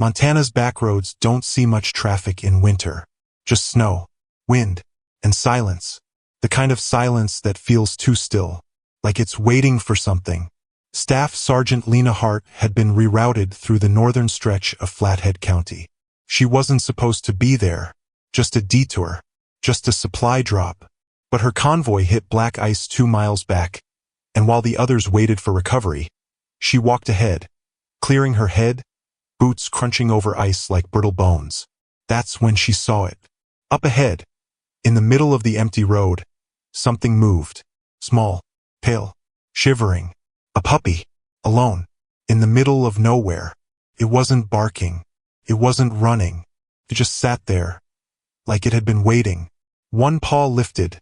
Montana's backroads don't see much traffic in winter. Just snow, wind, and silence. The kind of silence that feels too still, like it's waiting for something. Staff Sergeant Lena Hart had been rerouted through the northern stretch of Flathead County. She wasn't supposed to be there, just a detour, just a supply drop. But her convoy hit black ice 2 miles back, and while the others waited for recovery, she walked ahead, clearing her head, boots crunching over ice like brittle bones. That's when she saw it. Up ahead, in the middle of the empty road, something moved. Small, pale, shivering. A puppy, alone, in the middle of nowhere. It wasn't barking. It wasn't running. It just sat there, like it had been waiting. One paw lifted,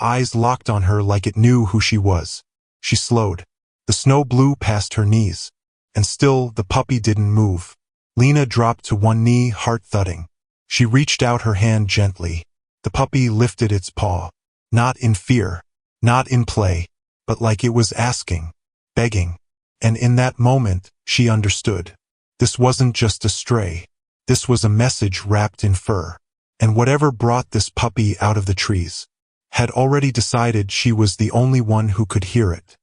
eyes locked on her like it knew who she was. She slowed. The snow blew past her knees, and still the puppy didn't move. Lena dropped to one knee, heart thudding. She reached out her hand gently. The puppy lifted its paw, not in fear, not in play, but like it was asking, begging. And in that moment, she understood. This wasn't just a stray. This was a message wrapped in fur. And whatever brought this puppy out of the trees had already decided she was the only one who could hear it.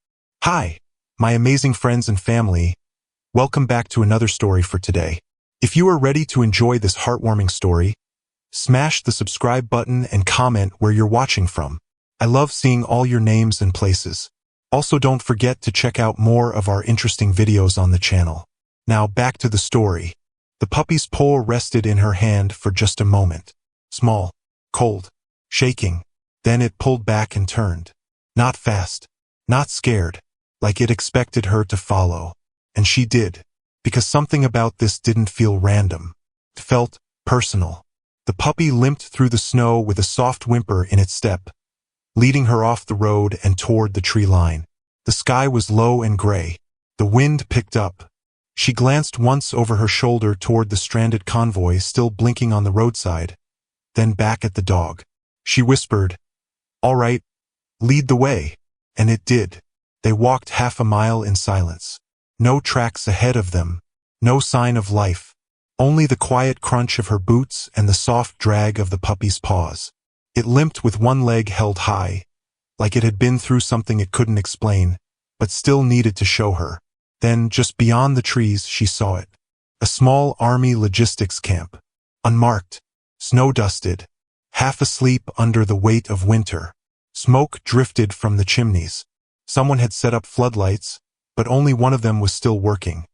Hi, my amazing friends and family. Welcome back to another story for today. If you are ready to enjoy this heartwarming story, smash the subscribe button and comment where you're watching from. I love seeing all your names and places. Also, don't forget to check out more of our interesting videos on the channel. Now back to the story. The puppy's paw rested in her hand for just a moment. Small, cold, shaking. Then it pulled back and turned. Not fast, not scared, like it expected her to follow. And she did, because something about this didn't feel random. It felt personal. The puppy limped through the snow with a soft whimper in its step, leading her off the road and toward the tree line. The sky was low and gray. The wind picked up. She glanced once over her shoulder toward the stranded convoy still blinking on the roadside, then back at the dog. She whispered, "All right, lead the way." And it did. They walked half a mile in silence. No tracks ahead of them, no sign of life, only the quiet crunch of her boots and the soft drag of the puppy's paws. It limped with one leg held high, like it had been through something it couldn't explain, but still needed to show her. Then, just beyond the trees, she saw it. A small army logistics camp. Unmarked, snow-dusted, half asleep under the weight of winter. Smoke drifted from the chimneys. Someone had set up floodlights, but only one of them was still working,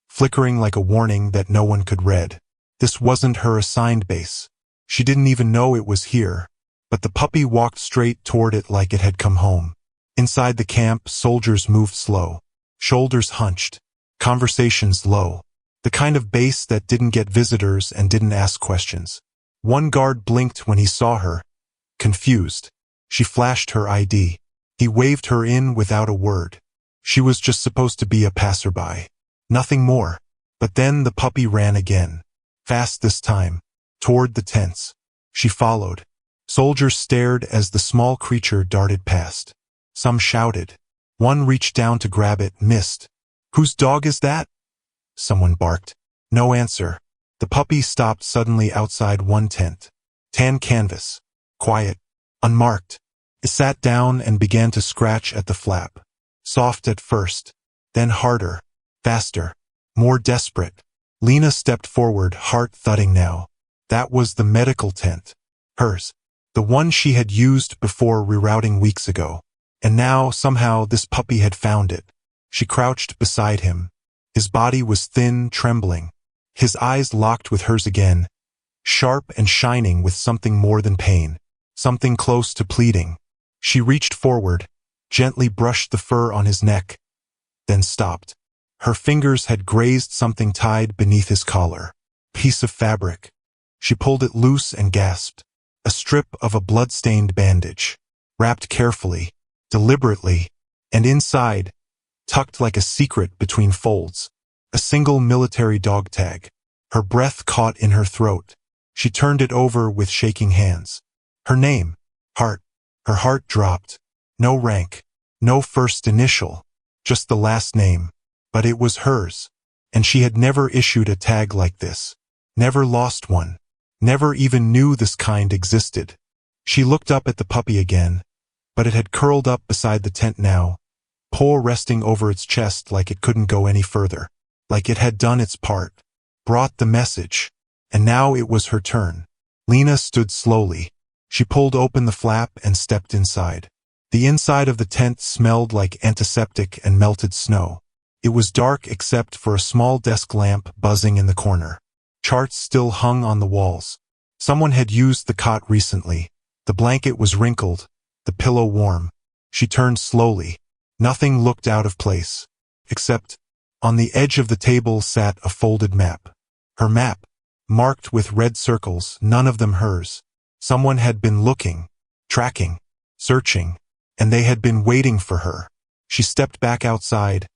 flickering like a warning that no one could read. This wasn't her assigned base. She didn't even know it was here, but the puppy walked straight toward it like it had come home. Inside the camp, soldiers moved slow, shoulders hunched, conversations low. The kind of base that didn't get visitors and didn't ask questions. One guard blinked when he saw her, confused. She flashed her ID. He waved her in without a word. She was just supposed to be a passerby. Nothing more. But then the puppy ran again. Fast this time. Toward the tents. She followed. Soldiers stared as the small creature darted past. Some shouted. One reached down to grab it, missed. "Whose dog is that?" Someone barked. No answer. The puppy stopped suddenly outside one tent. Tan canvas. Quiet. Unmarked. It sat down and began to scratch at the flap. Soft at first, then harder, faster, more desperate. Lena stepped forward, heart thudding now. That was the medical tent. Hers. The one she had used before rerouting weeks ago. And now, somehow, this puppy had found it. She crouched beside him. His body was thin, trembling. His eyes locked with hers again, sharp and shining with something more than pain, something close to pleading. She reached forward, gently brushed the fur on his neck, then stopped. Her fingers had grazed something tied beneath his collar. Piece of fabric. She pulled it loose and gasped. A strip of a blood-stained bandage, wrapped carefully, deliberately, and inside, tucked like a secret between folds, a single military dog tag. Her breath caught in her throat. She turned it over with shaking hands. Her name, Hart. Her heart dropped. No rank, no first initial, just the last name. But it was hers. and she had never issued a tag like this. Never lost one. Never even knew this kind existed. She looked up at the puppy again, but it had curled up beside the tent now, paw resting over its chest like it couldn't go any further. Like it had done its part, brought the message, and now it was her turn. Lena stood slowly. She pulled open the flap and stepped inside. The inside of the tent smelled like antiseptic and melted snow. It was dark except for a small desk lamp buzzing in the corner. Charts still hung on the walls. Someone had used the cot recently. The blanket was wrinkled, the pillow warm. She turned slowly. Nothing looked out of place. Except, on the edge of the table sat a folded map. Her map, marked with red circles, none of them hers. Someone had been looking, tracking, searching, and they had been waiting for her. She stepped back outside,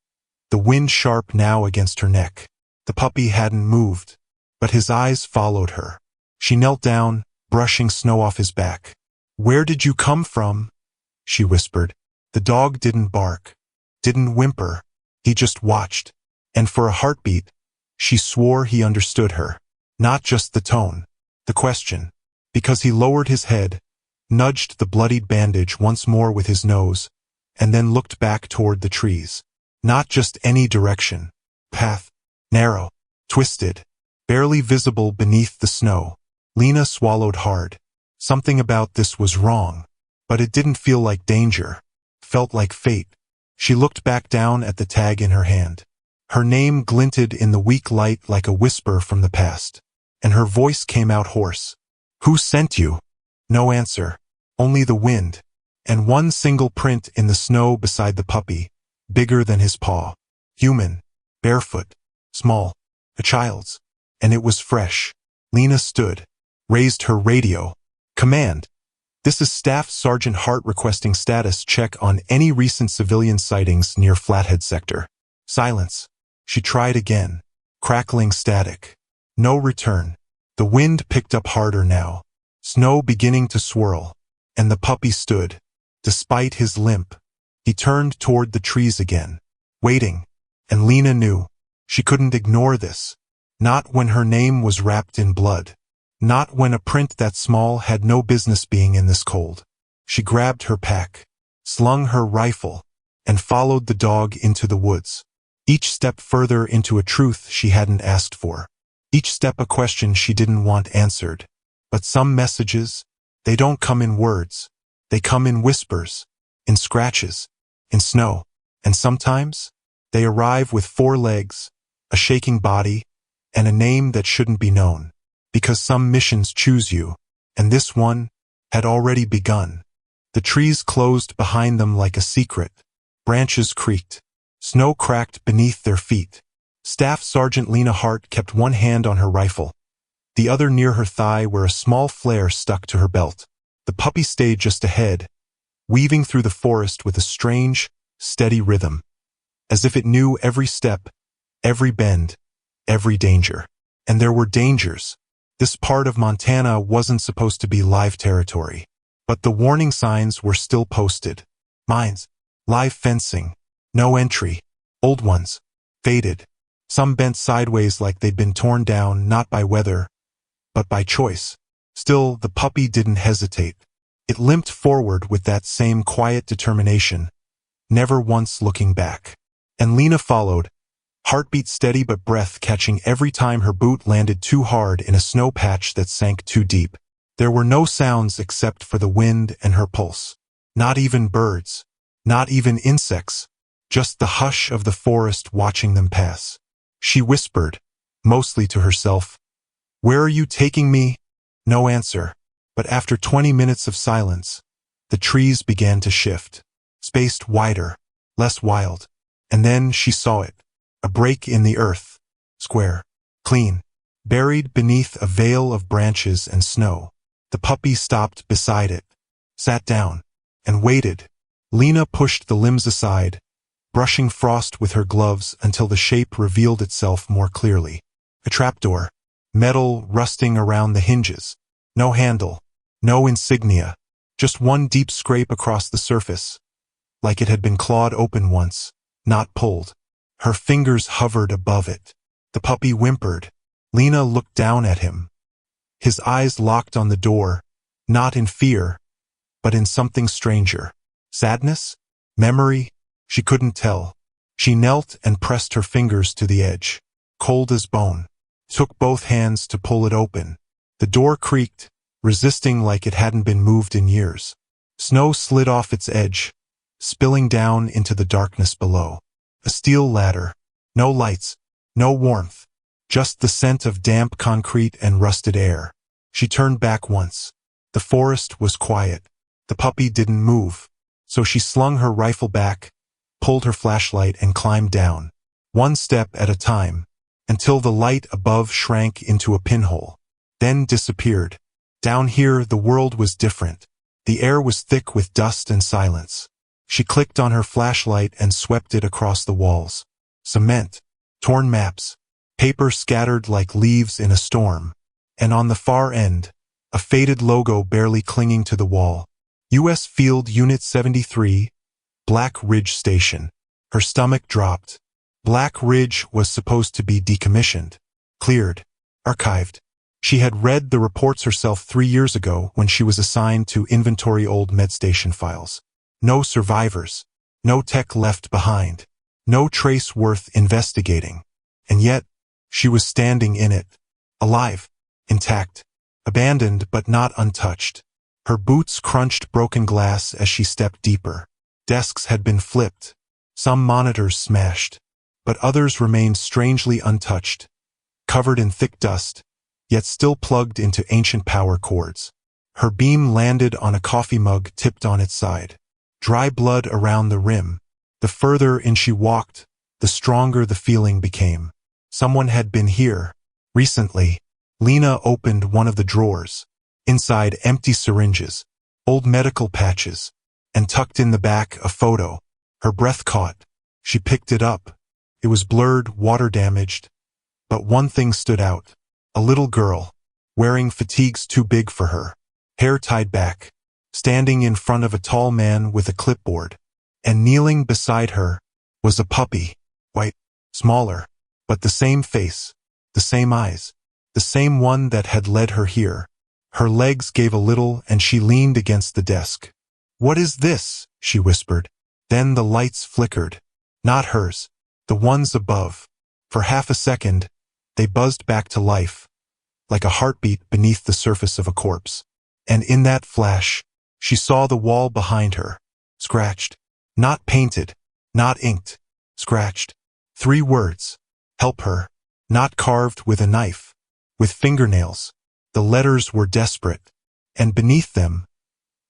the wind sharp now against her neck. The puppy hadn't moved, but his eyes followed her. She knelt down, brushing snow off his back. "Where did you come from?" she whispered. The dog didn't bark, didn't whimper. He just watched, and for a heartbeat, she swore he understood her. Not just the tone, the question. Because he lowered his head, nudged the bloodied bandage once more with his nose, and then looked back toward the trees. Not just any direction. Path. Narrow. Twisted. Barely visible beneath the snow. Lena swallowed hard. Something about this was wrong. But it didn't feel like danger. Felt like fate. She looked back down at the tag in her hand. Her name glinted in the weak light like a whisper from the past. And her voice came out hoarse. "Who sent you?" No answer. Only the wind. And one single print in the snow beside the puppy, bigger than his paw. Human. Barefoot. Small. A child's. And it was fresh. Lena stood. Raised her radio. "Command. This is Staff Sergeant Hart requesting status check on any recent civilian sightings near Flathead Sector." Silence. She tried again. Crackling static. No return. The wind picked up harder now. Snow beginning to swirl. And the puppy stood. Despite his limp, he turned toward the trees again. Waiting. And Lena knew. She couldn't ignore this. Not when her name was wrapped in blood. Not when a print that small had no business being in this cold. She grabbed her pack, slung her rifle, and followed the dog into the woods. Each step further into a truth she hadn't asked for. Each step a question she didn't want answered. But some messages, they don't come in words. They come in whispers, in scratches, in snow. And sometimes, they arrive with 4 legs, a shaking body, and a name that shouldn't be known. Because some missions choose you, and this one had already begun. The trees closed behind them like a secret. Branches creaked. Snow cracked beneath their feet. Staff Sergeant Lena Hart kept one hand on her rifle, the other near her thigh where a small flare stuck to her belt. The puppy stayed just ahead, weaving through the forest with a strange, steady rhythm, as if it knew every step, every bend, every danger. And there were dangers. This part of Montana wasn't supposed to be live territory, but the warning signs were still posted. Mines, live fencing, no entry, old ones, faded. Some bent sideways like they'd been torn down not by weather, but by choice. Still, the puppy didn't hesitate. It limped forward with that same quiet determination, never once looking back. And Lena followed, heartbeat steady but breath catching every time her boot landed too hard in a snow patch that sank too deep. There were no sounds except for the wind and her pulse. Not even birds. Not even insects. Just the hush of the forest watching them pass. She whispered, mostly to herself, "Where are you taking me?" No answer. But after 20 minutes of silence, the trees began to shift. Spaced wider, less wild. And then she saw it. A break in the earth. Square. Clean. Buried beneath a veil of branches and snow. The puppy stopped beside it. Sat down. And waited. Lena pushed the limbs aside, brushing frost with her gloves until the shape revealed itself more clearly. A trapdoor. Metal rusting around the hinges. No handle. No insignia. Just one deep scrape across the surface. Like it had been clawed open once, not pulled. Her fingers hovered above it. The puppy whimpered. Lena looked down at him. His eyes locked on the door, not in fear, but in something stranger. Sadness? Memory? She couldn't tell. She knelt and pressed her fingers to the edge. Cold as bone. Took both hands to pull it open. The door creaked, resisting like it hadn't been moved in years. Snow slid off its edge, spilling down into the darkness below. A steel ladder. No lights. No warmth. Just the scent of damp concrete and rusted air. She turned back once. The forest was quiet. The puppy didn't move. So she slung her rifle back, pulled her flashlight and climbed down. One step at a time, until the light above shrank into a pinhole. Then disappeared. Down here the world was different. The air was thick with dust and silence. She clicked on her flashlight and swept it across the walls. Cement. Torn maps. Paper scattered like leaves in a storm. And on the far end, a faded logo barely clinging to the wall. U.S. Field Unit 73, Black Ridge Station. Her stomach dropped. Black Ridge was supposed to be decommissioned, cleared, archived. She had read the reports herself 3 years ago when she was assigned to inventory old MedStation files. No survivors. No tech left behind. No trace worth investigating. And yet, she was standing in it. Alive. Intact. Abandoned but not untouched. Her boots crunched broken glass as she stepped deeper. Desks had been flipped. Some monitors smashed. But others remained strangely untouched. Covered in thick dust, yet still plugged into ancient power cords. Her beam landed on a coffee mug tipped on its side. Dry blood around the rim. The further in she walked, the stronger the feeling became. Someone had been here. Recently. Lena opened one of the drawers. Inside, empty syringes, old medical patches, and tucked in the back a photo. Her breath caught. She picked it up. It was blurred, water-damaged. But one thing stood out. A little girl, wearing fatigues too big for her, hair tied back, standing in front of a tall man with a clipboard. And kneeling beside her was a puppy, white, smaller, but the same face, the same eyes, the same one that had led her here. Her legs gave a little and she leaned against the desk. "What is this?" she whispered. Then the lights flickered. Not hers, the ones above. For half a second, they buzzed back to life, like a heartbeat beneath the surface of a corpse. And in that flash, she saw the wall behind her, scratched. Not painted, not inked, scratched. 3 words. Help her. Not carved with a knife, with fingernails. The letters were desperate. And beneath them,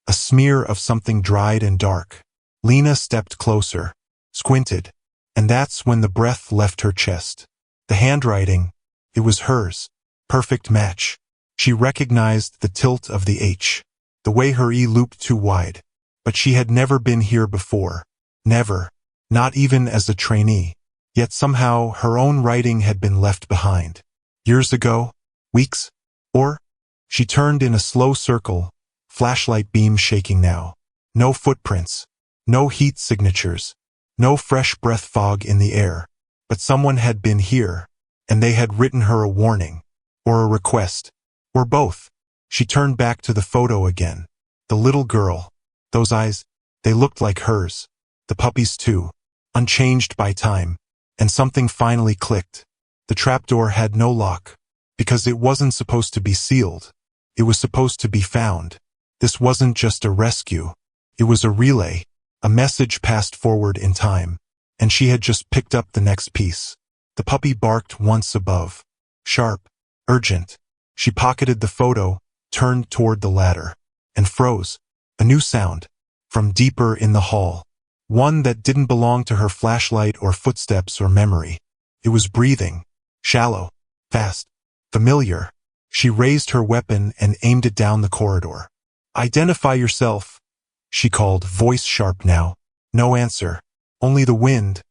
a smear of something dried and dark. Lena stepped closer, squinted, and that's when the breath left her chest. The handwriting, it was hers. Perfect match. She recognized the tilt of the H, the way her E looped too wide. But she had never been here before. Never. Not even as a trainee. Yet somehow her own writing had been left behind. Years ago? Weeks? Or? She turned in a slow circle, flashlight beam shaking now. No footprints. No heat signatures. No fresh breath fog in the air. But someone had been here, and they had written her a warning. Or a request. Or both. She turned back to the photo again. The little girl. Those eyes, they looked like hers. The puppy's too. Unchanged by time. And something finally clicked. The trapdoor had no lock. Because it wasn't supposed to be sealed. It was supposed to be found. This wasn't just a rescue. It was a relay. A message passed forward in time. And she had just picked up the next piece. The puppy barked once above. Sharp. Urgent. She pocketed the photo, turned toward the ladder. And froze. A new sound. From deeper in the hall. One that didn't belong to her flashlight or footsteps or memory. It was breathing. Shallow. Fast. Familiar. She raised her weapon and aimed it down the corridor. "Identify yourself," she called, voice sharp now. No answer. Only the wind.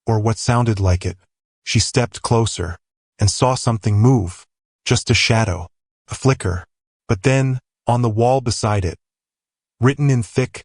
Or what sounded like it. She stepped closer. And saw something move. Just a shadow. A flicker. But then, on the wall beside it, written in thick,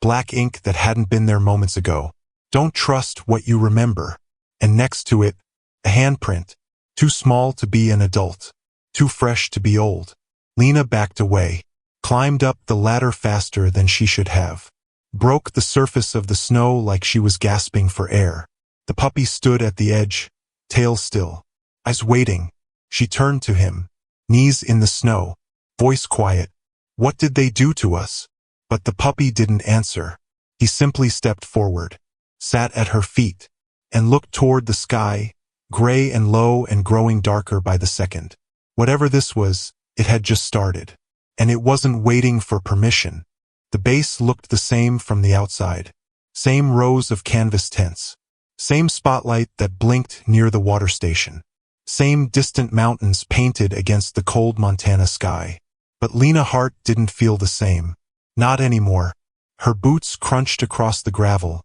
black ink that hadn't been there moments ago, "Don't trust what you remember." And next to it, a handprint. Too small to be an adult. Too fresh to be old. Lena backed away, climbed up the ladder faster than she should have, broke the surface of the snow like she was gasping for air. The puppy stood at the edge, tail still, eyes waiting. She turned to him, knees in the snow, voice quiet. "What did they do to us?" But the puppy didn't answer. He simply stepped forward, sat at her feet, and looked toward the sky, gray and low and growing darker by the second. Whatever this was, it had just started. And it wasn't waiting for permission. The base looked the same from the outside. Same rows of canvas tents. Same spotlight that blinked near the water station. Same distant mountains painted against the cold Montana sky. But Lena Hart didn't feel the same. Not anymore. Her boots crunched across the gravel,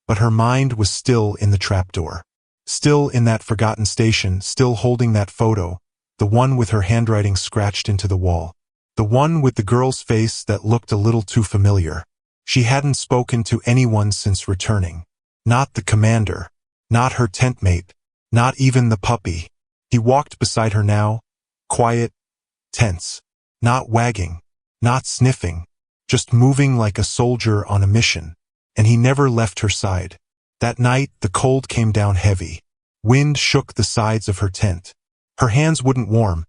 but her mind was still in the trapdoor. Still in that forgotten station, still holding that photo, the one with her handwriting scratched into the wall. The one with the girl's face that looked a little too familiar. She hadn't spoken to anyone since returning. Not the commander. Not her tent mate. Not even the puppy. He walked beside her now, quiet, tense. Not wagging. Not sniffing. Just moving like a soldier on a mission. And he never left her side. That night, the cold came down heavy. Wind shook the sides of her tent. Her hands wouldn't warm,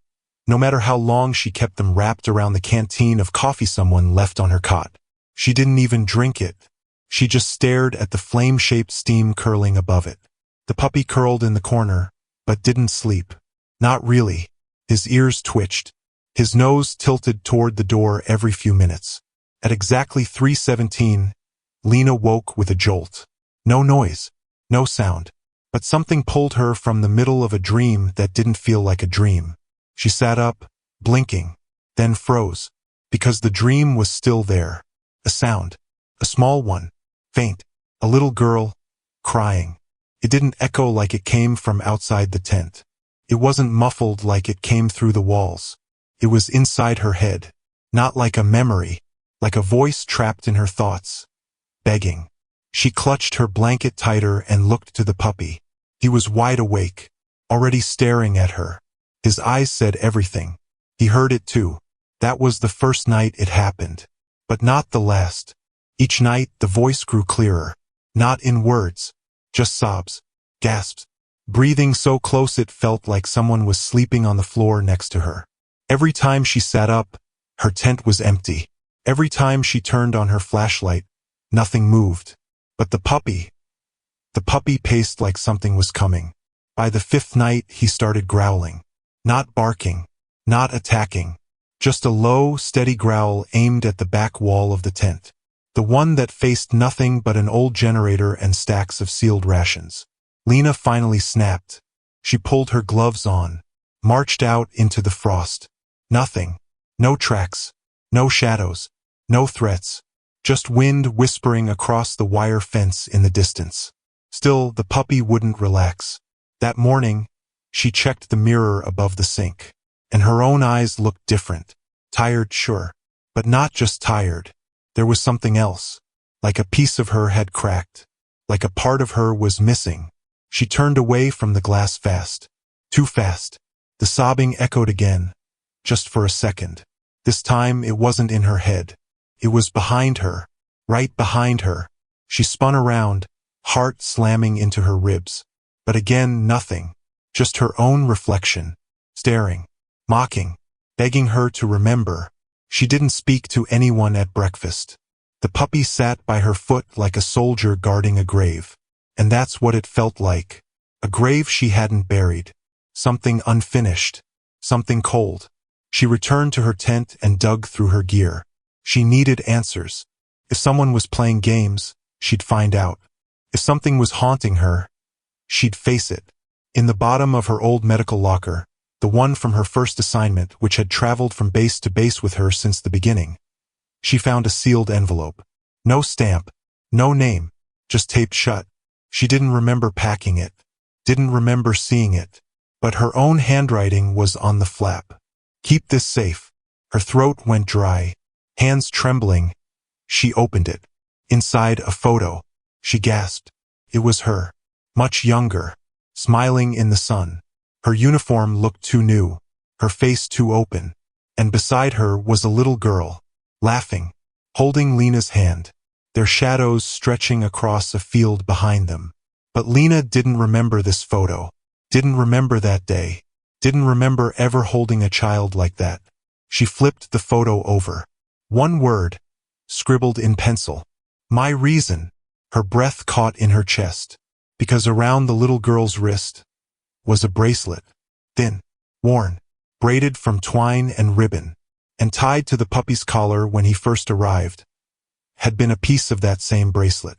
no matter how long she kept them wrapped around the canteen of coffee someone left on her cot. She didn't even drink it. She just stared at the flame-shaped steam curling above it. The puppy curled in the corner, but didn't sleep. Not really. His ears twitched. His nose tilted toward the door every few minutes. At exactly 3:17, Lena woke with a jolt. No noise. No sound. But something pulled her from the middle of a dream that didn't feel like a dream. She sat up, blinking, then froze, because the dream was still there. A sound. A small one. Faint. A little girl, crying. It didn't echo like it came from outside the tent. It wasn't muffled like it came through the walls. It was inside her head. Not like a memory, like a voice trapped in her thoughts. Begging. She clutched her blanket tighter and looked to the puppy. He was wide awake, already staring at her. His eyes said everything. He heard it too. That was the first night it happened. But not the last. Each night the voice grew clearer. Not in words. Just sobs. Gasps. Breathing so close it felt like someone was sleeping on the floor next to her. Every time she sat up, her tent was empty. Every time she turned on her flashlight, nothing moved. But the puppy paced like something was coming. By the fifth night, he started growling. Not barking. Not attacking. Just a low, steady growl aimed at the back wall of the tent. The one that faced nothing but an old generator and stacks of sealed rations. Lena finally snapped. She pulled her gloves on, marched out into the frost. Nothing. No tracks. No shadows. No threats. Just wind whispering across the wire fence in the distance. Still, the puppy wouldn't relax. That morning, she checked the mirror above the sink, and her own eyes looked different. Tired, sure, but not just tired. There was something else. Like a piece of her had cracked. Like a part of her was missing. She turned away from the glass fast. Too fast. The sobbing echoed again. Just for a second. This time it wasn't in her head. It was behind her. Right behind her. She spun around, heart slamming into her ribs. But again, nothing. Just her own reflection. Staring. Mocking. Begging her to remember. She didn't speak to anyone at breakfast. The puppy sat by her foot like a soldier guarding a grave. And that's what it felt like. A grave she hadn't buried. Something unfinished. Something cold. She returned to her tent and dug through her gear. She needed answers. If someone was playing games, she'd find out. If something was haunting her, she'd face it. In the bottom of her old medical locker, the one from her first assignment, which had traveled from base to base with her since the beginning, she found a sealed envelope. No stamp, no name, just taped shut. She didn't remember packing it, didn't remember seeing it, but her own handwriting was on the flap. Keep this safe. Her throat went dry, hands trembling. She opened it. Inside, a photo. She gasped. It was her, much younger, smiling in the sun. Her uniform looked too new, her face too open, and beside her was a little girl, laughing, holding Lena's hand, their shadows stretching across a field behind them. But Lena didn't remember this photo, didn't remember that day, didn't remember ever holding a child like that. She flipped the photo over. One word, scribbled in pencil. My reason. Her breath caught in her chest, because around the little girl's wrist was a bracelet, thin, worn, braided from twine and ribbon, and tied to the puppy's collar when he first arrived, had been a piece of that same bracelet.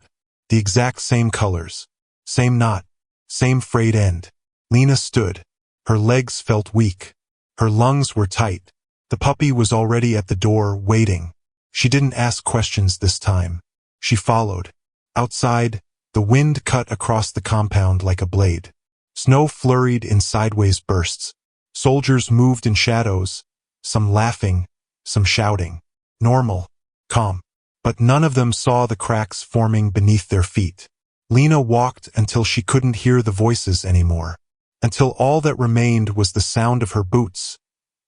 The exact same colors, same knot, same frayed end. Lena stood. Her legs felt weak. Her lungs were tight. The puppy was already at the door, waiting. She didn't ask questions this time. She followed. Outside, the wind cut across the compound like a blade. Snow flurried in sideways bursts. Soldiers moved in shadows, some laughing, some shouting. Normal, calm. But none of them saw the cracks forming beneath their feet. Lena walked until she couldn't hear the voices anymore, until all that remained was the sound of her boots,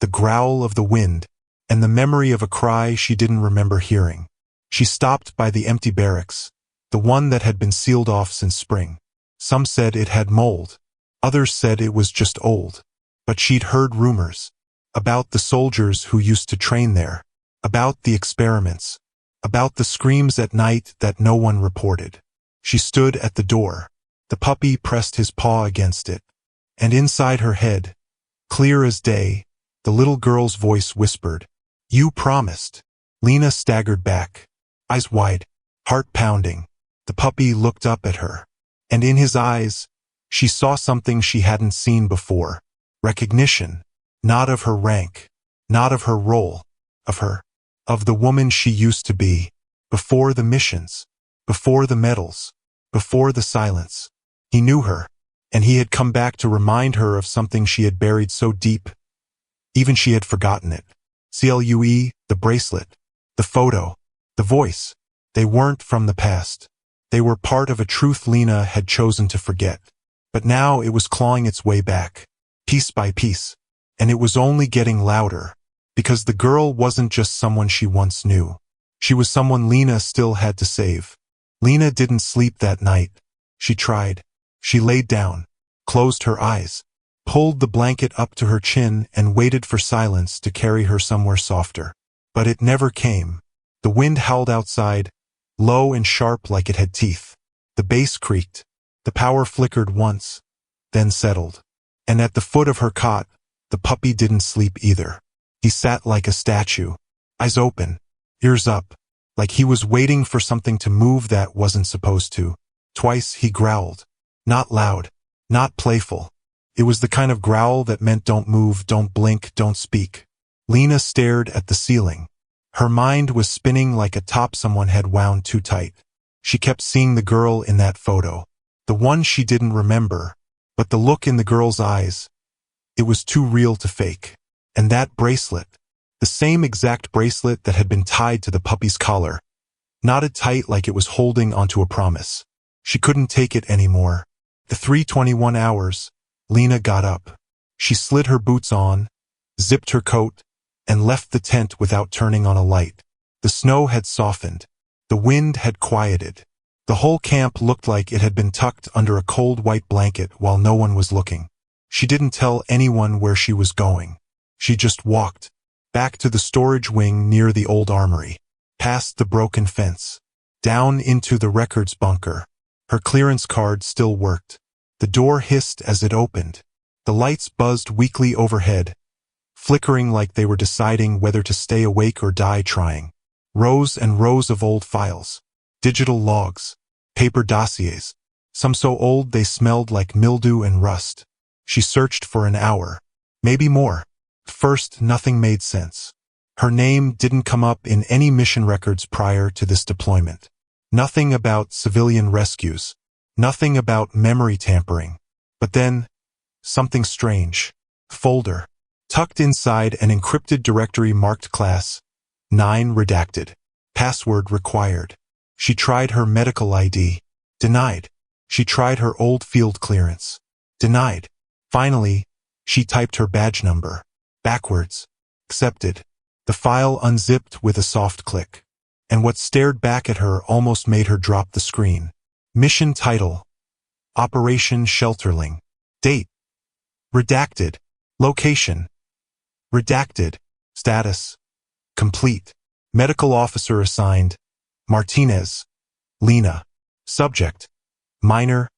the growl of the wind, and the memory of a cry she didn't remember hearing. She stopped by the empty barracks, the one that had been sealed off since spring. Some said it had mold, others said it was just old. But she'd heard rumors about the soldiers who used to train there, about the experiments, about the screams at night that no one reported. She stood at the door. The puppy pressed his paw against it, and inside her head, clear as day, the little girl's voice whispered, "You promised." Lena staggered back, eyes wide, heart pounding. The puppy looked up at her, and in his eyes, she saw something she hadn't seen before. Recognition, not of her rank, not of her role, of the woman she used to be, before the missions, before the medals, before the silence. He knew her, and he had come back to remind her of something she had buried so deep, even she had forgotten it. CLUE, the bracelet, the photo, the voice, they weren't from the past. They were part of a truth Lena had chosen to forget. But now it was clawing its way back, piece by piece, and it was only getting louder, because the girl wasn't just someone she once knew. She was someone Lena still had to save. Lena didn't sleep that night. She tried. She laid down, closed her eyes, pulled the blanket up to her chin and waited for silence to carry her somewhere softer. But it never came. The wind howled outside, low and sharp like it had teeth. The bass creaked. The power flickered once, then settled. And at the foot of her cot, the puppy didn't sleep either. He sat like a statue, eyes open, ears up, like he was waiting for something to move that wasn't supposed to. Twice he growled. Not loud, not playful. It was the kind of growl that meant don't move, don't blink, don't speak. Lena stared at the ceiling. Her mind was spinning like a top someone had wound too tight. She kept seeing the girl in that photo, the one she didn't remember, but the look in the girl's eyes, it was too real to fake. And that bracelet, the same exact bracelet that had been tied to the puppy's collar, knotted tight like it was holding onto a promise. She couldn't take it anymore. The 3:21 hours, Lena got up. She slid her boots on, zipped her coat, and left the tent without turning on a light. The snow had softened. The wind had quieted. The whole camp looked like it had been tucked under a cold white blanket while no one was looking. She didn't tell anyone where she was going. She just walked, back to the storage wing near the old armory, past the broken fence, down into the records bunker. Her clearance card still worked. The door hissed as it opened. The lights buzzed weakly overhead, flickering like they were deciding whether to stay awake or die trying. Rows and rows of old files, digital logs, paper dossiers, some so old they smelled like mildew and rust. She searched for an hour, maybe more. First, nothing made sense. Her name didn't come up in any mission records prior to this deployment. Nothing about civilian rescues. Nothing about memory tampering. But then, something strange. Folder. Tucked inside an encrypted directory marked Class 9 redacted. Password required. She tried her medical ID. Denied. She tried her old field clearance. Denied. Finally, She typed her badge number. Backwards. Accepted. The file unzipped with a soft click. And what stared back at her almost made her drop the screen. Mission title: Operation Shelterling. Date: redacted. Location: redacted. Status: complete. Medical officer assigned: Martinez. Lena. Subject: minor,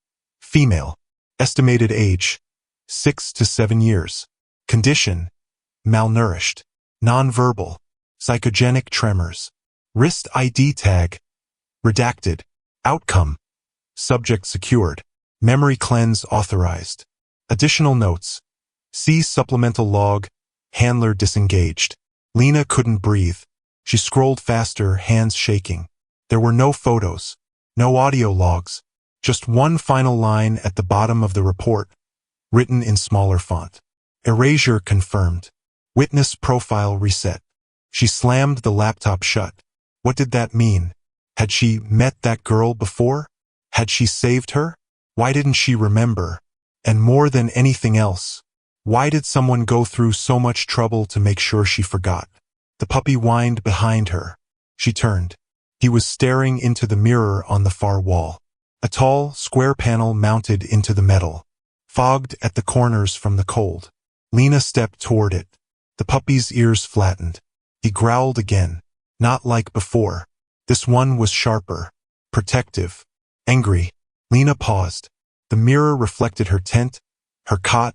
female. Estimated age: 6 to 7 years. Condition: malnourished. Nonverbal. Psychogenic tremors. Wrist ID tag: redacted. Outcome: subject secured. Memory cleanse authorized. Additional notes: see supplemental log, handler disengaged. Lena couldn't breathe. She scrolled faster, hands shaking. There were no photos, no audio logs, just one final line at the bottom of the report, written in smaller font. Erasure confirmed. Witness profile reset. She slammed the laptop shut. What did that mean? Had she met that girl before? Had she saved her? Why didn't she remember? And more than anything else, why did someone go through so much trouble to make sure she forgot? The puppy whined behind her. She turned. He was staring into the mirror on the far wall. A tall, square panel mounted into the metal, fogged at the corners from the cold. Lena stepped toward it. The puppy's ears flattened. He growled again. Not like before. This one was sharper, protective, angry. Lena paused. The mirror reflected her tent, her cot,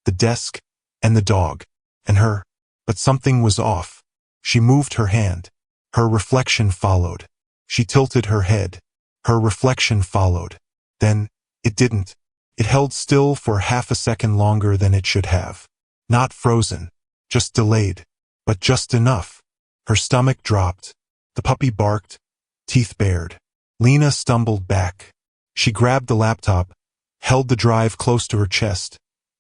the desk, and the dog, and her. But something was off. She moved her hand. Her reflection followed. She tilted her head. Her reflection followed. Then, it didn't. It held still for half a second longer than it should have. Not frozen. Just delayed. But just enough. Her stomach dropped. The puppy barked, teeth bared. Lena stumbled back. She grabbed the laptop, held the drive close to her chest,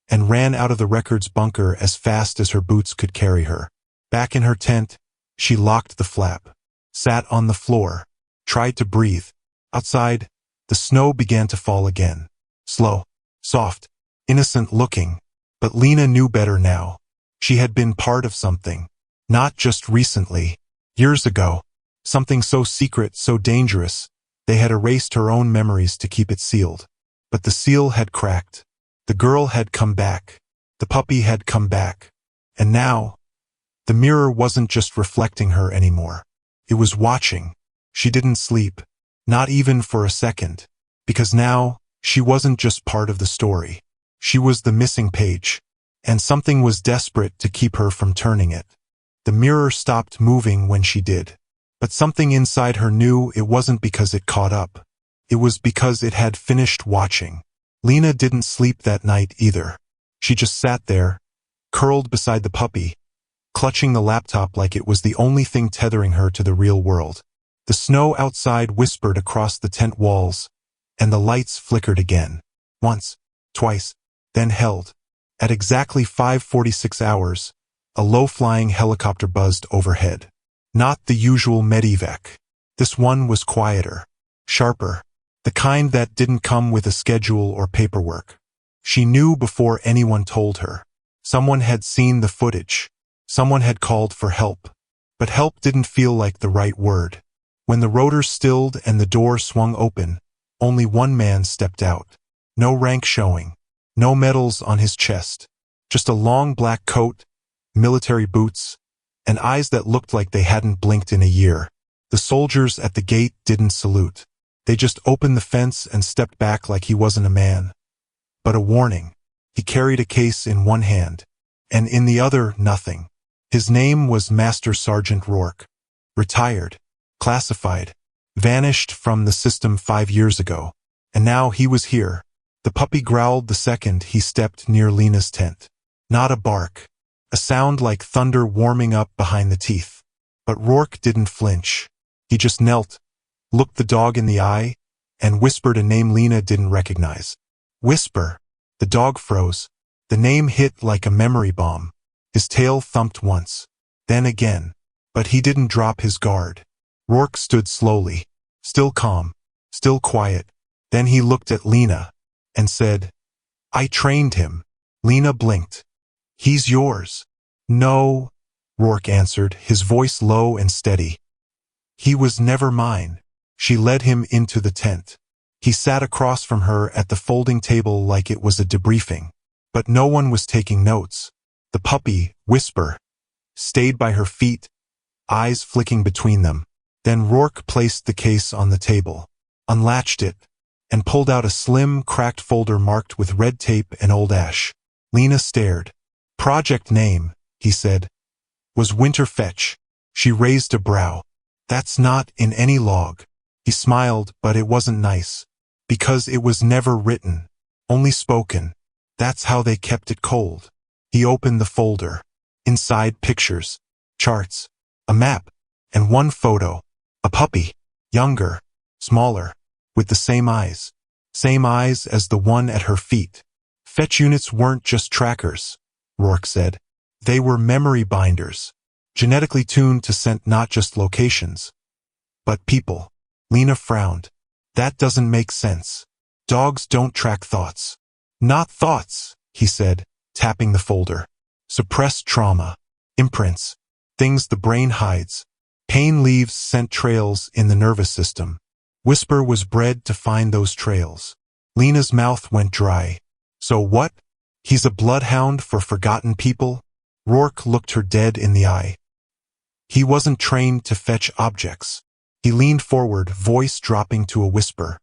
and ran out of the records bunker as fast as her boots could carry her. Back in her tent, she locked the flap, sat on the floor, tried to breathe. Outside, the snow began to fall again. Slow, soft, innocent looking. But Lena knew better now. She had been part of something. Not just recently. Years ago. Something so secret, so dangerous, they had erased her own memories to keep it sealed. But the seal had cracked. The girl had come back. The puppy had come back. And now, the mirror wasn't just reflecting her anymore. It was watching. She didn't sleep. Not even for a second. Because now, she wasn't just part of the story. She was the missing page. And something was desperate to keep her from turning it. The mirror stopped moving when she did. But something inside her knew it wasn't because it caught up. It was because it had finished watching. Lena didn't sleep that night either. She just sat there, curled beside the puppy, clutching the laptop like it was the only thing tethering her to the real world. The snow outside whispered across the tent walls, and the lights flickered again. Once, twice, then held. At exactly 5:46 hours, a low-flying helicopter buzzed overhead. Not the usual medevac. This one was quieter, sharper, the kind that didn't come with a schedule or paperwork. She knew before anyone told her. Someone had seen the footage. Someone had called for help. But help didn't feel like the right word. When the rotors stilled and the door swung open, only one man stepped out. No rank showing. No medals on his chest. Just a long black coat, military boots, and eyes that looked like they hadn't blinked in a year. The soldiers at the gate didn't salute. They just opened the fence and stepped back like he wasn't a man. But a warning. He carried a case in one hand, and in the other, nothing. His name was Master Sergeant Rourke. Retired. Classified. Vanished from the system 5 years ago. And now he was here. The puppy growled the second he stepped near Lena's tent. Not a bark. A sound like thunder warming up behind the teeth. But Rourke didn't flinch. He just knelt, looked the dog in the eye, and whispered a name Lena didn't recognize. Whisper. The dog froze. The name hit like a memory bomb. His tail thumped once. Then again. But he didn't drop his guard. Rourke stood slowly. Still calm. Still quiet. Then he looked at Lena and said, "I trained him." Lena blinked. He's yours. No, Rourke answered, his voice low and steady. He was never mine. She led him into the tent. He sat across from her at the folding table like it was a debriefing. But no one was taking notes. The puppy, Whisper, stayed by her feet, eyes flicking between them. Then Rourke placed the case on the table, unlatched it, and pulled out a slim, cracked folder marked with red tape and old ash. Lena stared. Project name, he said, was Winter Fetch. She raised a brow. That's not in any log. He smiled, but it wasn't nice. Because it was never written, only spoken. That's how they kept it cold. He opened the folder. Inside, pictures, charts, a map, and one photo. A puppy, younger, smaller, with the same eyes. Same eyes as the one at her feet. Fetch units weren't just trackers, Rourke said. They were memory binders, genetically tuned to scent not just locations, but people. Lena frowned. That doesn't make sense. Dogs don't track thoughts. Not thoughts, he said, tapping the folder. Suppressed trauma, imprints, things the brain hides. Pain leaves scent trails in the nervous system. Whisper was bred to find those trails. Lena's mouth went dry. So what? He's a bloodhound for forgotten people? Rourke looked her dead in the eye. He wasn't trained to fetch objects. He leaned forward, voice dropping to a whisper.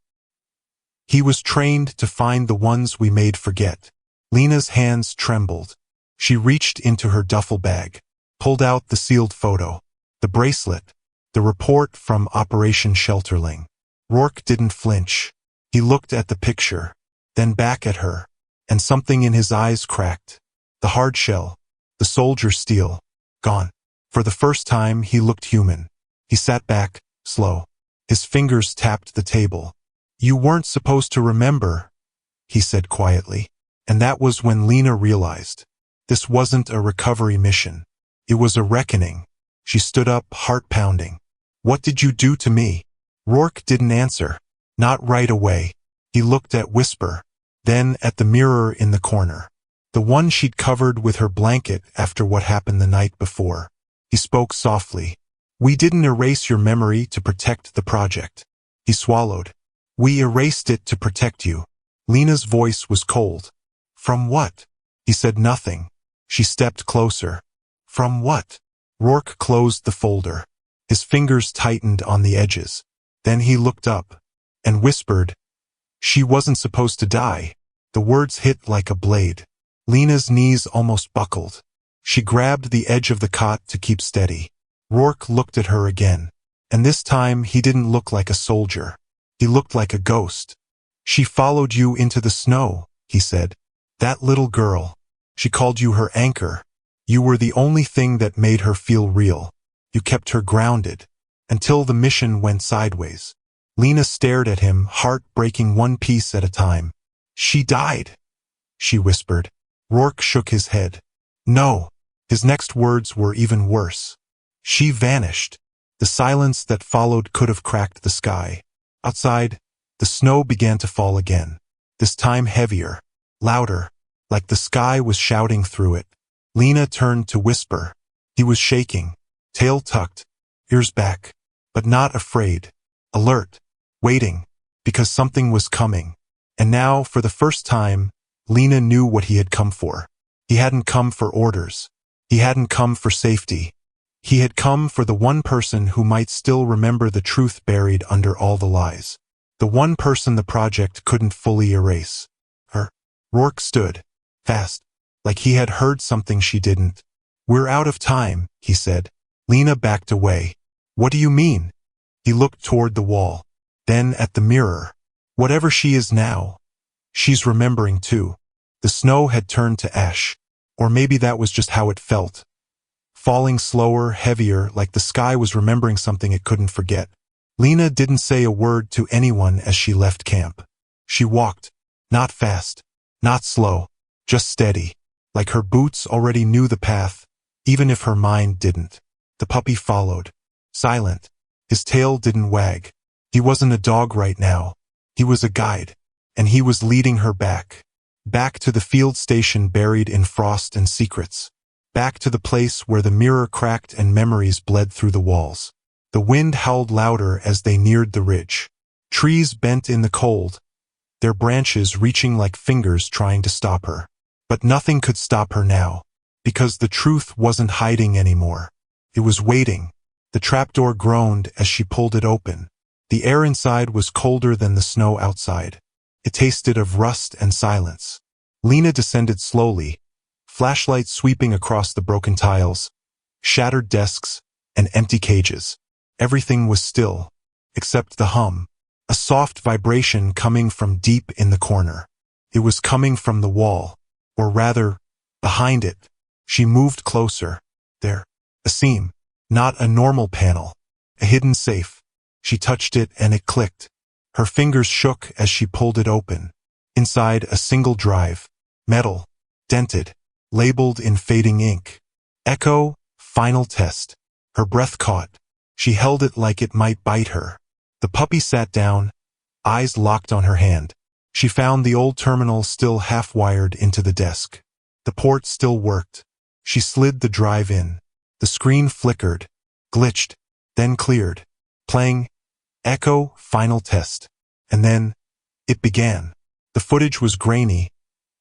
He was trained to find the ones we made forget. Lena's hands trembled. She reached into her duffel bag, pulled out the sealed photo, the bracelet, the report from Operation Shelterling. Rourke didn't flinch. He looked at the picture, then back at her, and something in his eyes cracked. The hard shell, the soldier steel, gone. For the first time, he looked human. He sat back, slow. His fingers tapped the table. You weren't supposed to remember, he said quietly. And that was when Lena realized. This wasn't a recovery mission. It was a reckoning. She stood up, heart pounding. What did you do to me? Rourke didn't answer. Not right away. He looked at Whisper, then at the mirror in the corner. The one she'd covered with her blanket after what happened the night before. He spoke softly. We didn't erase your memory to protect the project. He swallowed. We erased it to protect you. Lena's voice was cold. From what? He said nothing. She stepped closer. From what? Rourke closed the folder. His fingers tightened on the edges. Then he looked up and whispered, She wasn't supposed to die. The words hit like a blade. Lena's knees almost buckled. She grabbed the edge of the cot to keep steady. Rourke looked at her again. And this time he didn't look like a soldier. He looked like a ghost. She followed you into the snow, he said. That little girl. She called you her anchor. You were the only thing that made her feel real. You kept her grounded. Until the mission went sideways. Lena stared at him, heart breaking one piece at a time. She died, she whispered. Rourke shook his head. No. His next words were even worse. She vanished. The silence that followed could have cracked the sky. Outside, the snow began to fall again. This time heavier, louder, like the sky was shouting through it. Lena turned to Whisper. He was shaking, tail tucked, ears back, but not afraid. Alert, waiting, because something was coming. And now, for the first time, Lena knew what he had come for. He hadn't come for orders. He hadn't come for safety. He had come for the one person who might still remember the truth buried under all the lies. The one person the project couldn't fully erase. Her. Rourke stood, fast, like he had heard something she didn't. We're out of time, he said. Lena backed away. What do you mean? He looked toward the wall, then at the mirror. Whatever she is now, she's remembering too. The snow had turned to ash, or maybe that was just how it felt. Falling slower, heavier, like the sky was remembering something it couldn't forget. Lena didn't say a word to anyone as she left camp. She walked, not fast, not slow, just steady, like her boots already knew the path, even if her mind didn't. The puppy followed, silent. His tail didn't wag. He wasn't a dog right now. He was a guide, and he was leading her back. Back to the field station buried in frost and secrets. Back to the place where the mirror cracked and memories bled through the walls. The wind howled louder as they neared the ridge. Trees bent in the cold, their branches reaching like fingers trying to stop her. But nothing could stop her now, because the truth wasn't hiding anymore. It was waiting. The trapdoor groaned as she pulled it open. The air inside was colder than the snow outside. It tasted of rust and silence. Lena descended slowly, flashlight sweeping across the broken tiles, shattered desks, and empty cages. Everything was still, except the hum, a soft vibration coming from deep in the corner. It was coming from the wall, or rather, behind it. She moved closer. There, a seam, not a normal panel, a hidden safe. She touched it and it clicked. Her fingers shook as she pulled it open. Inside, a single drive, metal, dented, labeled in fading ink. Echo, final test. Her breath caught. She held it like it might bite her. The puppy sat down, eyes locked on her hand. She found the old terminal still half-wired into the desk. The port still worked. She slid the drive in. The screen flickered, glitched, then cleared, playing Echo, final test. And then, it began. The footage was grainy,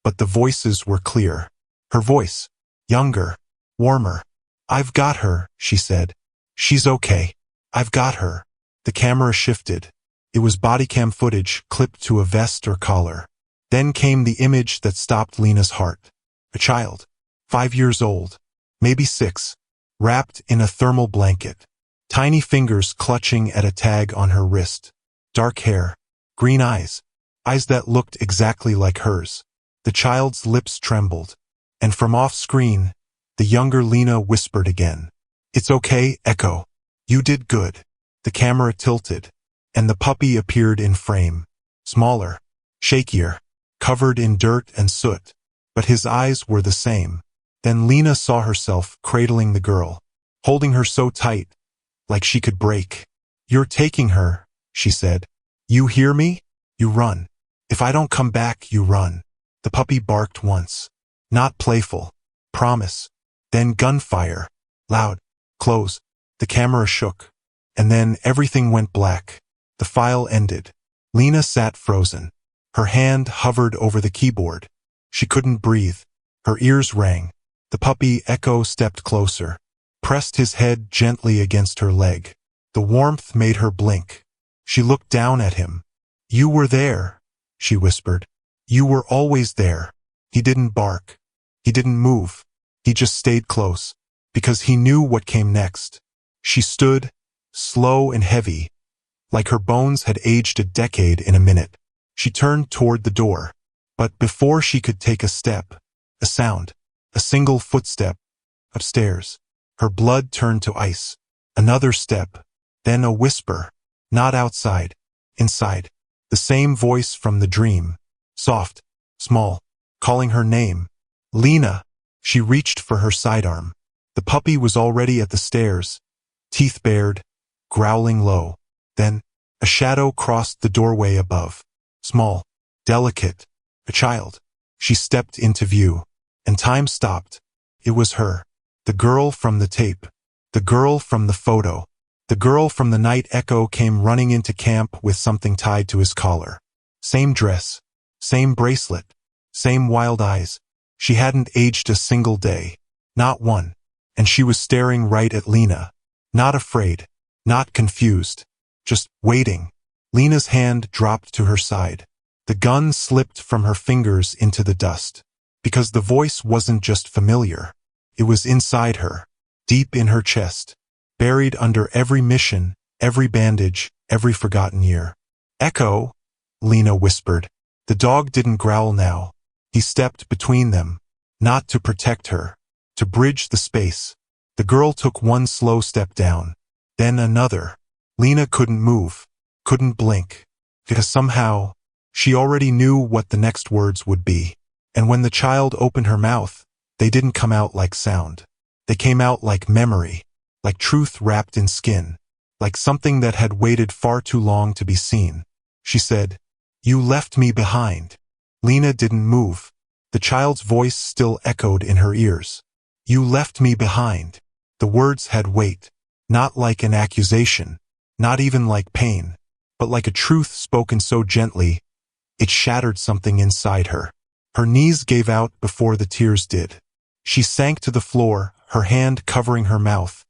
but the voices were clear. Her voice, younger, warmer. "I've got her," she said. "She's okay. I've got her." The camera shifted. It was bodycam footage clipped to a vest or collar. Then came the image that stopped Lena's heart. A child, 5 years old, maybe 6, wrapped in a thermal blanket. Tiny fingers clutching at a tag on her wrist. Dark hair, green eyes, eyes that looked exactly like hers. The child's lips trembled, and from off-screen, the younger Lena whispered again. "It's okay, Echo. You did good." The camera tilted, and the puppy appeared in frame. Smaller, shakier, covered in dirt and soot. But his eyes were the same. Then Lena saw herself cradling the girl, holding her so tight, like she could break. "You're taking her," she said. "You hear me? You run. If I don't come back, you run." The puppy barked once. Not playful. Promise. Then gunfire. Loud. Close. The camera shook. And then everything went black. The file ended. Lena sat frozen. Her hand hovered over the keyboard. She couldn't breathe. Her ears rang. The puppy Echo stepped closer, pressed his head gently against her leg. The warmth made her blink. She looked down at him. "You were there," she whispered. "You were always there." He didn't bark. He didn't move. He just stayed close, because he knew what came next. She stood, slow and heavy, like her bones had aged a decade in a minute. She turned toward the door, but before she could take a step, a sound, a single footstep, upstairs. Her blood turned to ice. Another step, then a whisper, not outside, inside. The same voice from the dream, soft, small, calling her name. "Lena." She reached for her sidearm. The puppy was already at the stairs, teeth bared, growling low. Then, a shadow crossed the doorway above. Small, delicate, a child. She stepped into view, and time stopped. It was her. The girl from the tape. The girl from the photo. The girl from the night Echo came running into camp with something tied to his collar. Same dress, same bracelet, same wild eyes. She hadn't aged a single day. Not one. And she was staring right at Lena. Not afraid. Not confused. Just waiting. Lena's hand dropped to her side. The gun slipped from her fingers into the dust. Because the voice wasn't just familiar. It was inside her. Deep in her chest. Buried under every mission, every bandage, every forgotten year. "Echo," Lena whispered. The dog didn't growl now. He stepped between them. Not to protect her. To bridge the space. The girl took one slow step down. Then another. Lena couldn't move. Couldn't blink. Because somehow, she already knew what the next words would be. And when the child opened her mouth, they didn't come out like sound. They came out like memory. Like truth wrapped in skin. Like something that had waited far too long to be seen. She said, "You left me behind. Lena didn't move. The child's voice still echoed in her ears. You left me behind. The words had weight, not like an accusation, not even like pain, but like a truth spoken so gently, it shattered something inside her. Her knees gave out before the tears did. She sank to the floor, her hand covering her mouth,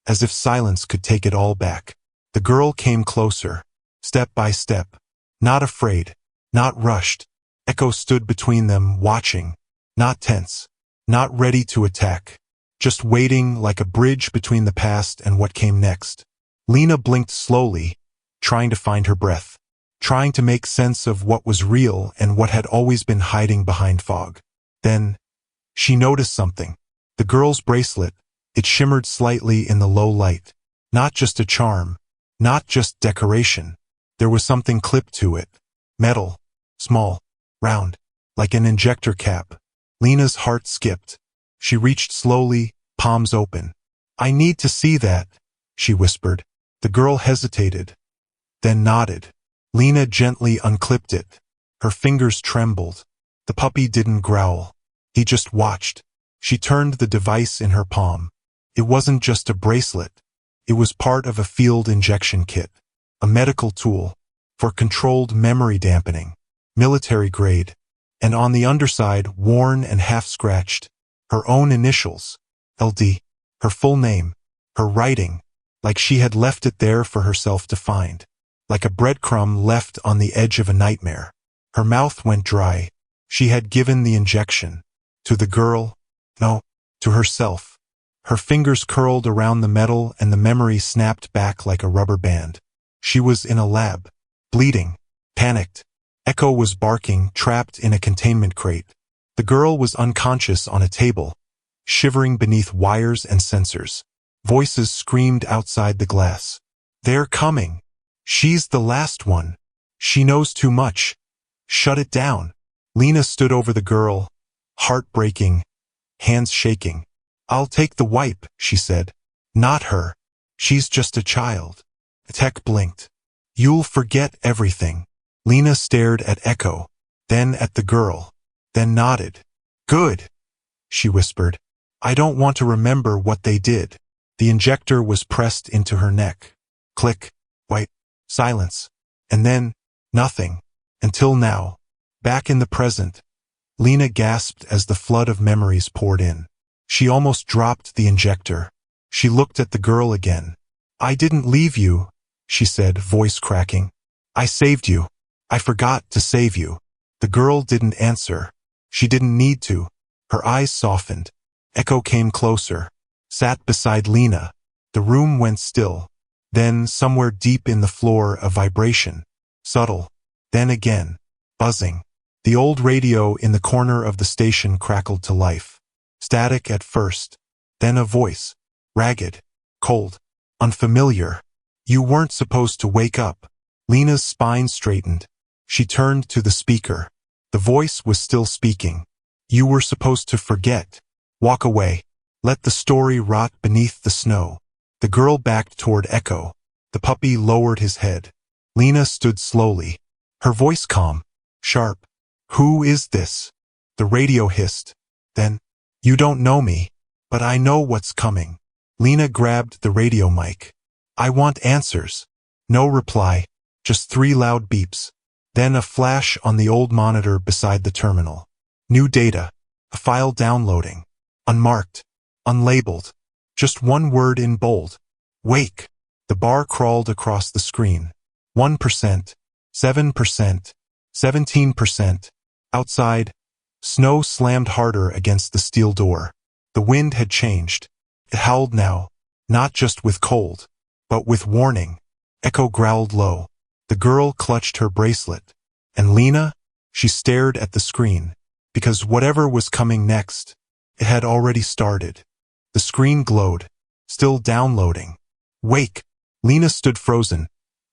as if silence could take it all back. The girl came closer, step by step, not afraid, not rushed. Echo stood between them, watching, not tense, not ready to attack, just waiting like a bridge between the past and what came next. Lena blinked slowly, trying to find her breath, trying to make sense of what was real and what had always been hiding behind fog. Then, she noticed something. The girl's bracelet, it shimmered slightly in the low light. Not just a charm, not just decoration. There was something clipped to it. Metal, small, round, like an injector cap. Lena's heart skipped. She reached slowly, palms open. I need to see that, she whispered. The girl hesitated, then nodded. Lena gently unclipped it. Her fingers trembled. The puppy didn't growl. He just watched. She turned the device in her palm. It wasn't just a bracelet. It was part of a field injection kit, a medical tool for controlled memory dampening, military grade, and on the underside, worn and half-scratched, her own initials, LD, her full name, her writing, like she had left it there for herself to find, like a breadcrumb left on the edge of a nightmare. Her mouth went dry. She had given the injection. To the girl? No, to herself. Her fingers curled around the metal and the memory snapped back like a rubber band. She was in a lab, bleeding, panicked. Echo was barking, trapped in a containment crate. The girl was unconscious on a table, shivering beneath wires and sensors. Voices screamed outside the glass. They're coming. She's the last one. She knows too much. Shut it down. Lena stood over the girl, heart breaking, hands shaking. I'll take the wipe, she said. Not her. She's just a child. Tech blinked. You'll forget everything. Lena stared at Echo, then at the girl, then nodded. Good, she whispered. I don't want to remember what they did. The injector was pressed into her neck. Click, white, silence. And then, nothing. Until now. Back in the present. Lena gasped as the flood of memories poured in. She almost dropped the injector. She looked at the girl again. I didn't leave you, she said, voice cracking. I saved you. I forgot to save you. The girl didn't answer. She didn't need to. Her eyes softened. Echo came closer, sat beside Lena. The room went still. Then, somewhere deep in the floor, a vibration. Subtle. Then again. Buzzing. The old radio in the corner of the station crackled to life. Static at first. Then a voice. Ragged. Cold. Unfamiliar. You weren't supposed to wake up. Lena's spine straightened. She turned to the speaker. The voice was still speaking. You were supposed to forget. Walk away. Let the story rot beneath the snow. The girl backed toward Echo. The puppy lowered his head. Lena stood slowly. Her voice calm. Sharp. Who is this? The radio hissed. Then, you don't know me, but I know what's coming. Lena grabbed the radio mic. I want answers. No reply. Just 3 loud beeps. Then a flash on the old monitor beside the terminal. New data. A file downloading. Unmarked. Unlabeled. Just one word in bold. Wake. The bar crawled across the screen. 1%. 7%. 17%. Outside, snow slammed harder against the steel door. The wind had changed. It howled now, not just with cold, but with warning. Echo growled low. The girl clutched her bracelet. And Lena? She stared at the screen, because whatever was coming next, it had already started. The screen glowed, still downloading. Wake! Lena stood frozen,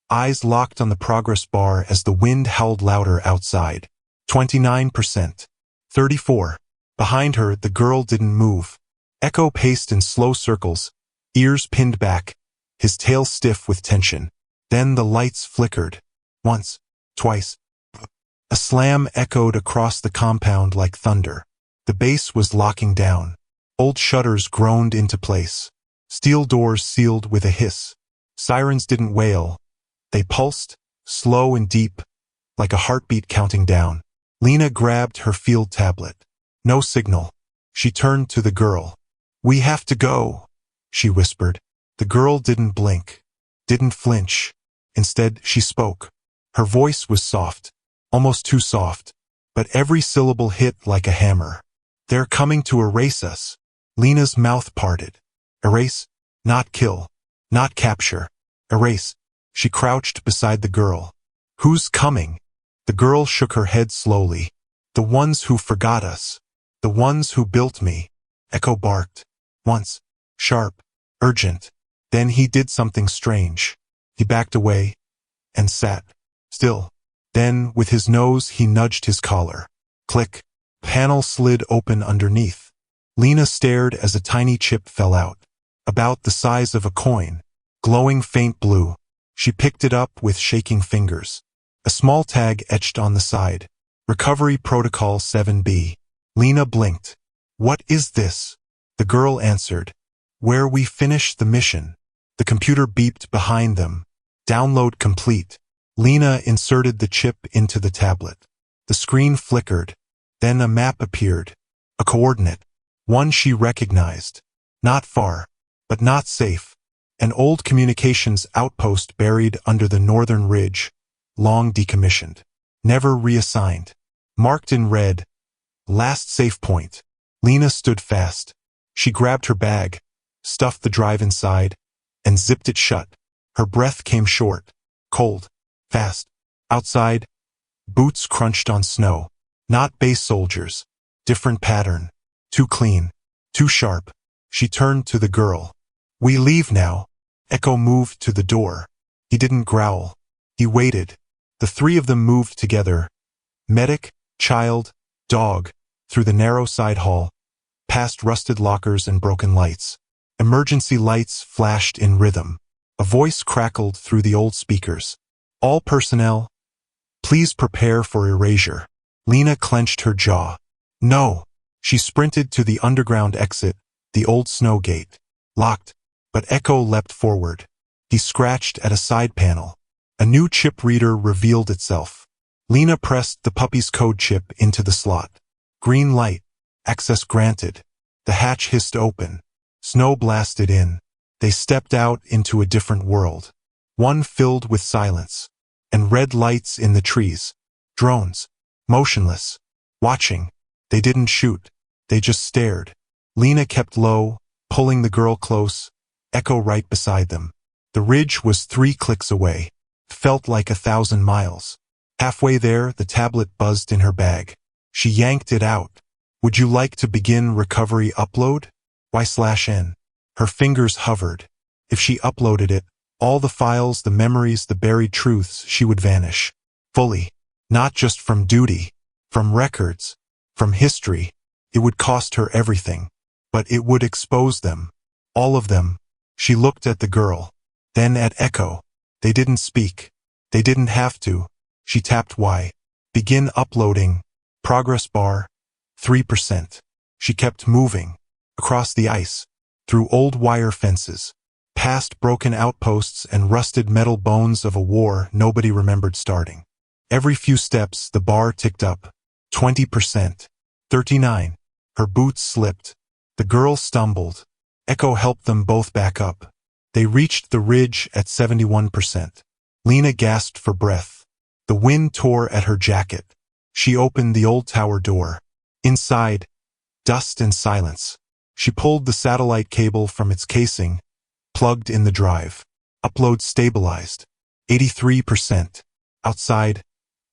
eyes locked on the progress bar as the wind howled louder outside. 29%. 34. Behind her, the girl didn't move. Echo paced in slow circles, ears pinned back, his tail stiff with tension. Then the lights flickered. Once, twice, A slam echoed across the compound like thunder. The base was locking down. Old shutters groaned into place. Steel doors sealed with a hiss. Sirens didn't wail. They pulsed, slow and deep, like a heartbeat counting down. Lena grabbed her field tablet. No signal. She turned to the girl. "We have to go," she whispered. The girl didn't blink, didn't flinch. Instead, she spoke. Her voice was soft, almost too soft, but every syllable hit like a hammer. "They're coming to erase us." Lena's mouth parted. Erase? Not kill. Not capture. Erase. She crouched beside the girl. "Who's coming?" The girl shook her head slowly. "The ones who forgot us. The ones who built me." Echo barked. Once. Sharp. Urgent. Then he did something strange. He backed away and sat still. Then, with his nose, he nudged his collar. Click. Panel slid open underneath. Lena stared as a tiny chip fell out. About the size of a coin. Glowing faint blue. She picked it up with shaking fingers. A small tag etched on the side. Recovery Protocol 7B. Lena blinked. "What is this?" The girl answered. "Where we finish the mission." The computer beeped behind them. Download complete. Lena inserted the chip into the tablet. The screen flickered. Then a map appeared. A coordinate. One she recognized. Not far, but not safe. An old communications outpost buried under the northern ridge. Long decommissioned. Never reassigned. Marked in red. Last safe point. Lena stood fast. She grabbed her bag, stuffed the drive inside, and zipped it shut. Her breath came short, cold, fast. Outside, boots crunched on snow. Not base soldiers. Different pattern. Too clean. Too sharp. She turned to the girl. "We leave now." Echo moved to the door. He didn't growl. He waited. The three of them moved together. Medic, child, dog, through the narrow side hall, past rusted lockers and broken lights. Emergency lights flashed in rhythm. A voice crackled through the old speakers. "All personnel, please prepare for erasure." Lena clenched her jaw. "No." She sprinted to the underground exit, the old snow gate. Locked, but Echo leapt forward. He scratched at a side panel. A new chip reader revealed itself. Lena pressed the puppy's code chip into the slot. Green light. Access granted. The hatch hissed open. Snow blasted in. They stepped out into a different world. One filled with silence. And red lights in the trees. Drones. Motionless. Watching. They didn't shoot. They just stared. Lena kept low, pulling the girl close. Echo right beside them. The ridge was 3 clicks away. Felt like 1,000 miles. Halfway there, the tablet buzzed in her bag. She yanked it out. "Would you like to begin recovery upload?" Y/N. Her fingers hovered. If she uploaded it, all the files, the memories, the buried truths, she would vanish. Fully. Not just from duty. From records. From history. It would cost her everything. But it would expose them. All of them. She looked at the girl. Then at Echo. They didn't speak. They didn't have to. She tapped Y. Begin uploading. Progress bar. 3%. She kept moving. Across the ice. Through old wire fences. Past broken outposts and rusted metal bones of a war nobody remembered starting. Every few steps the bar ticked up. 20%. 39. Her boots slipped. The girl stumbled. Echo helped them both back up. They reached the ridge at 71%. Lena gasped for breath. The wind tore at her jacket. She opened the old tower door. Inside, dust and silence. She pulled the satellite cable from its casing, plugged in the drive. Upload stabilized. 83%. Outside,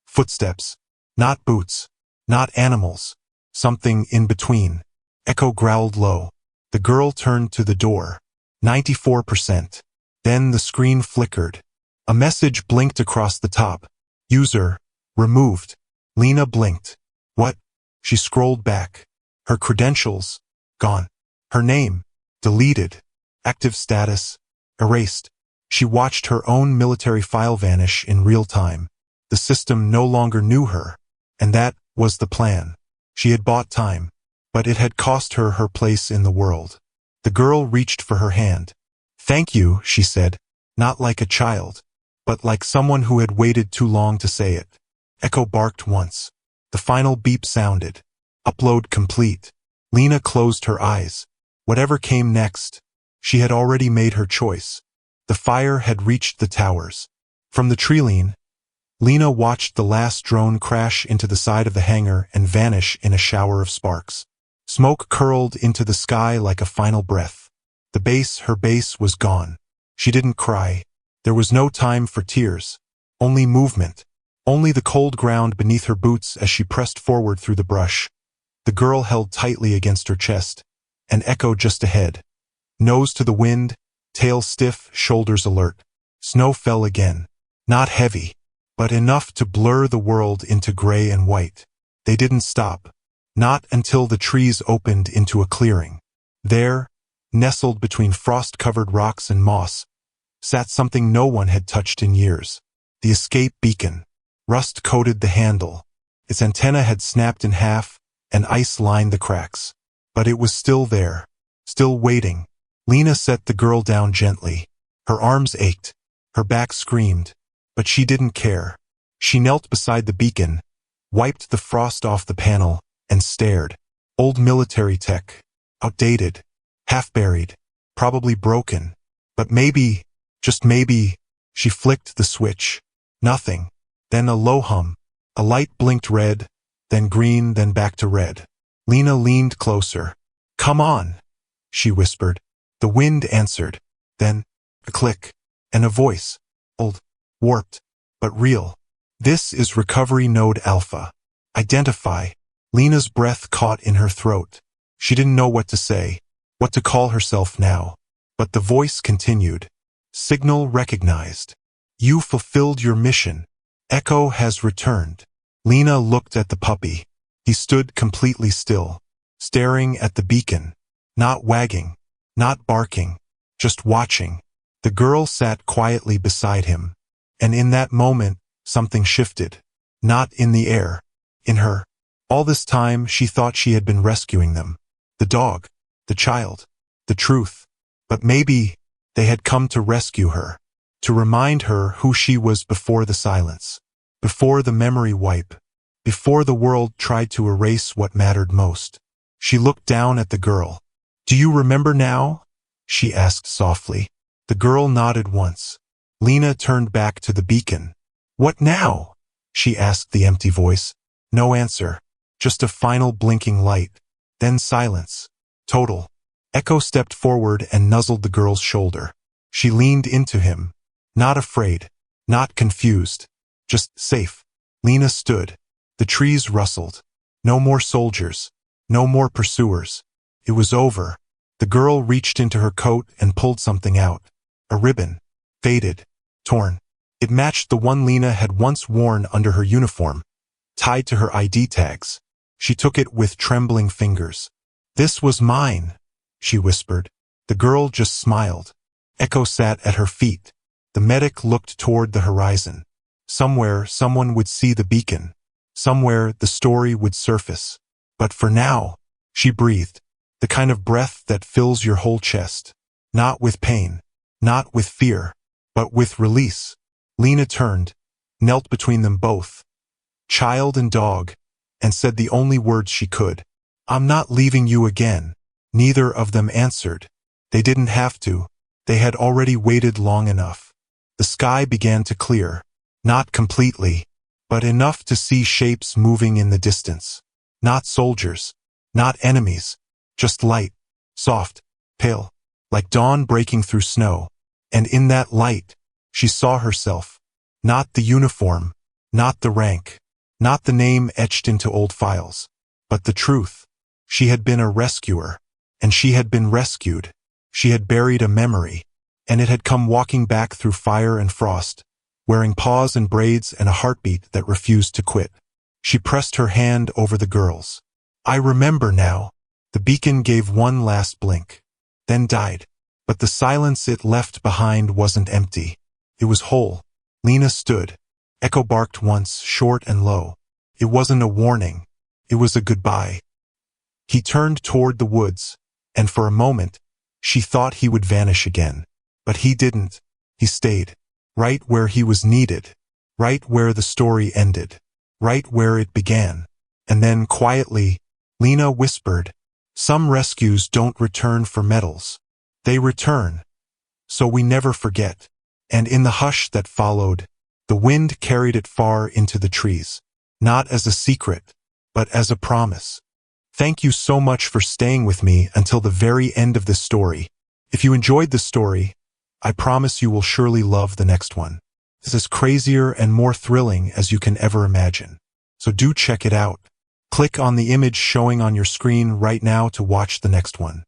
footsteps. Not boots. Not animals. Something in between. Echo growled low. The girl turned to the door. 94%. Then the screen flickered. A message blinked across the top. User, removed. Lena blinked. What? She scrolled back. Her credentials, gone. Her name, deleted. Active status, erased. She watched her own military file vanish in real time. The system no longer knew her. And that was the plan. She had bought time, but it had cost her her place in the world. The girl reached for her hand. "Thank you," she said, not like a child, but like someone who had waited too long to say it. Echo barked once. The final beep sounded. Upload complete. Lena closed her eyes. Whatever came next, she had already made her choice. The fire had reached the towers. From the treeline, Lena watched the last drone crash into the side of the hangar and vanish in a shower of sparks. Smoke curled into the sky like a final breath. Her base was gone. She didn't cry. There was no time for tears. Only movement. Only the cold ground beneath her boots as she pressed forward through the brush. The girl held tightly against her chest, and Echo just ahead. Nose to the wind, tail stiff, shoulders alert. Snow fell again. Not heavy, but enough to blur the world into gray and white. They didn't stop. Not until the trees opened into a clearing. There, nestled between frost-covered rocks and moss, sat something no one had touched in years. The escape beacon. Rust coated the handle. Its antenna had snapped in half, and ice lined the cracks. But it was still there, still waiting. Lena set the girl down gently. Her arms ached. Her back screamed. But she didn't care. She knelt beside the beacon, wiped the frost off the panel, and stared. Old military tech. Outdated. Half-buried. Probably broken. But maybe, just maybe, she flicked the switch. Nothing. Then a low hum. A light blinked red, then green, then back to red. Lena leaned closer. "Come on," she whispered. The wind answered. Then, a click, and a voice. Old, warped, but real. "This is Recovery Node Alpha. Identify." Lena's breath caught in her throat. She didn't know what to say, what to call herself now. But the voice continued. "Signal recognized. You fulfilled your mission. Echo has returned." Lena looked at the puppy. He stood completely still, staring at the beacon, not wagging, not barking, just watching. The girl sat quietly beside him, and in that moment, something shifted. Not in the air, in her. All this time, she thought she had been rescuing them. The dog, the child, the truth. But maybe they had come to rescue her, to remind her who she was before the silence, before the memory wipe, before the world tried to erase what mattered most. She looked down at the girl. "Do you remember now?" she asked softly. The girl nodded once. Lena turned back to the beacon. "What now?" she asked the empty voice. No answer. Just a final blinking light. Then silence. Total. Echo stepped forward and nuzzled the girl's shoulder. She leaned into him. Not afraid. Not confused. Just safe. Lena stood. The trees rustled. No more soldiers. No more pursuers. It was over. The girl reached into her coat and pulled something out. A ribbon. Faded. Torn. It matched the one Lena had once worn under her uniform, tied to her ID tags. She took it with trembling fingers. "This was mine," she whispered. The girl just smiled. Echo sat at her feet. The medic looked toward the horizon. Somewhere, someone would see the beacon. Somewhere, the story would surface. But for now, she breathed. The kind of breath that fills your whole chest. Not with pain. Not with fear. But with release. Lena turned, knelt between them both, child and dog, and said the only words she could. "I'm not leaving you again." Neither of them answered. They didn't have to. They had already waited long enough. The sky began to clear. Not completely, but enough to see shapes moving in the distance. Not soldiers. Not enemies. Just light. Soft. Pale. Like dawn breaking through snow. And in that light, she saw herself. Not the uniform. Not the rank. Not the name etched into old files. But the truth. She had been a rescuer. And she had been rescued. She had buried a memory. And it had come walking back through fire and frost, wearing paws and braids and a heartbeat that refused to quit. She pressed her hand over the girl's. "I remember now." The beacon gave one last blink, then died. But the silence it left behind wasn't empty. It was whole. Lena stood. Echo barked once, short and low. It wasn't a warning. It was a goodbye. He turned toward the woods, and for a moment, she thought he would vanish again. But he didn't. He stayed. Right where he was needed. Right where the story ended. Right where it began. And then, quietly, Lena whispered, "Some rescues don't return for medals. They return. So we never forget." And in the hush that followed, the wind carried it far into the trees. Not as a secret, but as a promise. Thank you so much for staying with me until the very end of this story. If you enjoyed the story, I promise you will surely love the next one. This is crazier and more thrilling as you can ever imagine. So do check it out. Click on the image showing on your screen right now to watch the next one.